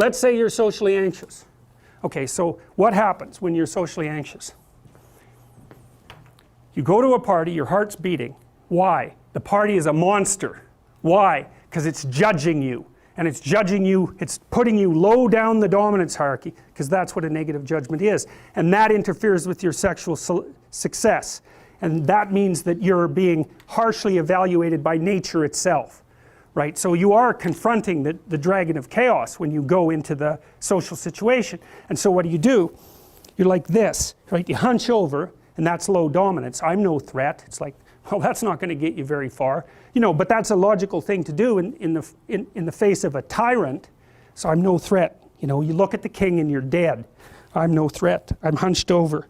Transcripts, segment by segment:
let's say you're socially anxious. Okay, so what happens when you're socially anxious? You go to a party, your heart's beating. Why? The party is a monster. Why? Because it's judging you. And it's judging you, it's putting you low down the dominance hierarchy, because that's what a negative judgment is. And that interferes with your sexual success. And that means that you're being harshly evaluated by nature itself. Right? So you are confronting the dragon of chaos when you go into the social situation. And so what do? You're like this, right? You hunch over, and that's low dominance. I'm no threat. It's like, well, that's not going to get you very far. You know, but that's a logical thing to do in the face of a tyrant. So I'm no threat. You know, you look at the king and you're dead. I'm no threat. I'm hunched over.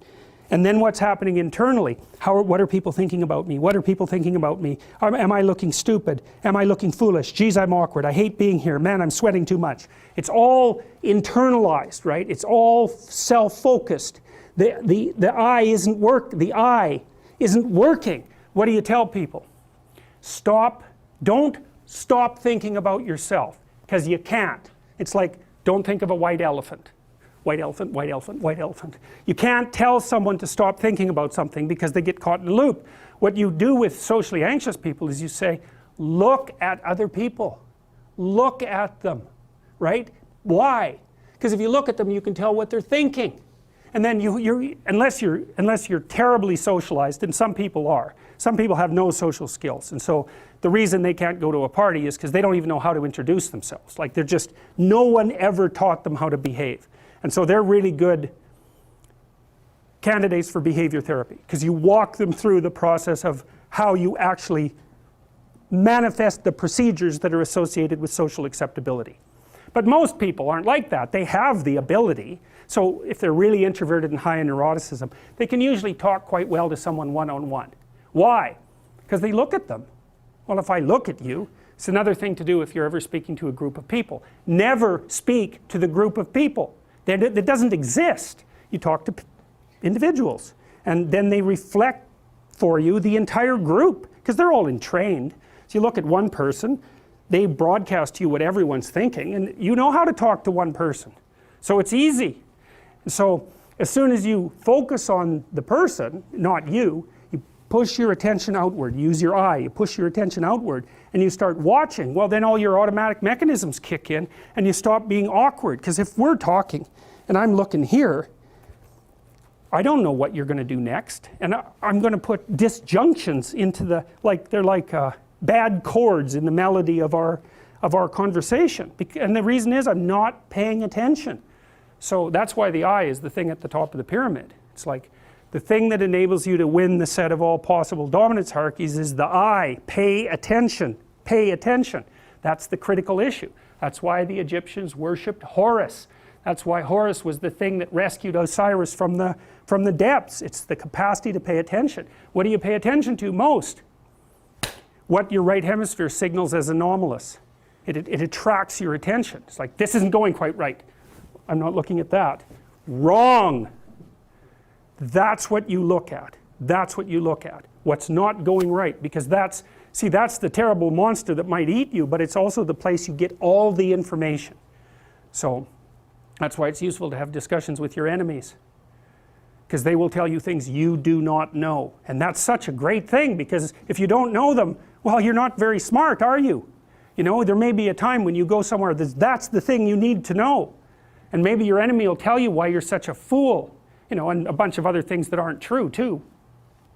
And then what's happening internally? What are people thinking about me? What are people thinking about me? Am I looking stupid? Am I looking foolish? Geez, I'm awkward. I hate being here. Man, I'm sweating too much. It's all internalized, right? It's all self-focused. The eye isn't working. What do you tell people? Don't stop thinking about yourself, because you can't. It's like, don't think of a white elephant. White elephant, white elephant, white elephant. You can't tell someone to stop thinking about something because they get caught in a loop. What you do with socially anxious people is you say, look at other people. Look at them, right? Why? Because if you look at them, you can tell what they're thinking. And then unless you're terribly socialized, and some people are. Some people have no social skills, and so the reason they can't go to a party is because they don't even know how to introduce themselves. Like no one ever taught them how to behave. And so they're really good candidates for behavior therapy, because you walk them through the process of how you actually manifest the procedures that are associated with social acceptability. But most people aren't like that. They have the ability. So if they're really introverted and high in neuroticism, they can usually talk quite well to someone one-on-one. Why? Because they look at them. Well, if I look at you, it's another thing to do if you're ever speaking to a group of people. Never speak to the group of people. That doesn't exist. You talk to individuals, and then they reflect for you the entire group, because they're all entrained. So you look at one person, they broadcast to you what everyone's thinking, and you know how to talk to one person. So it's easy. And so as soon as you focus on the person, not you, you push your attention outward, use your eye, you push your attention outward, and you start watching. Well, then all your automatic mechanisms kick in, and you stop being awkward. Because if we're talking and I'm looking here, I don't know what you're going to do next, and I'm going to put disjunctions into they're like bad chords in the melody of our conversation. And the reason is I'm not paying attention. So that's why the eye is the thing at the top of the pyramid. It's like the thing that enables you to win the set of all possible dominance hierarchies is the eye. Pay attention. Pay attention. That's the critical issue. That's why the Egyptians worshipped Horus. That's why Horus was the thing that rescued Osiris from the depths. It's the capacity to pay attention. What do you pay attention to most? What your right hemisphere signals as anomalous. It attracts your attention. It's like, this isn't going quite right. I'm not looking at that. Wrong. That's what you look at. That's what you look at. What's not going right, because that's the terrible monster that might eat you, but it's also the place you get all the information. So that's why it's useful to have discussions with your enemies, because they will tell you things you do not know. And that's such a great thing, because if you don't know them, well, you're not very smart, are you? You know, there may be a time when you go somewhere that's the thing you need to know. And maybe your enemy will tell you why you're such a fool, you know, and a bunch of other things that aren't true too.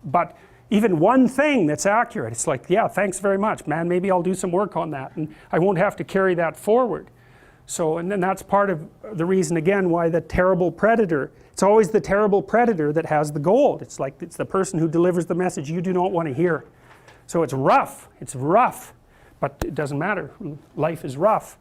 But even one thing that's accurate, it's like, yeah, thanks very much, man, maybe I'll do some work on that, and I won't have to carry that forward. So, and then that's part of the reason, again, why the terrible predator, it's always the terrible predator that has the gold. It's like, it's the person who delivers the message you do not want to hear. So it's rough, but it doesn't matter. Life is rough.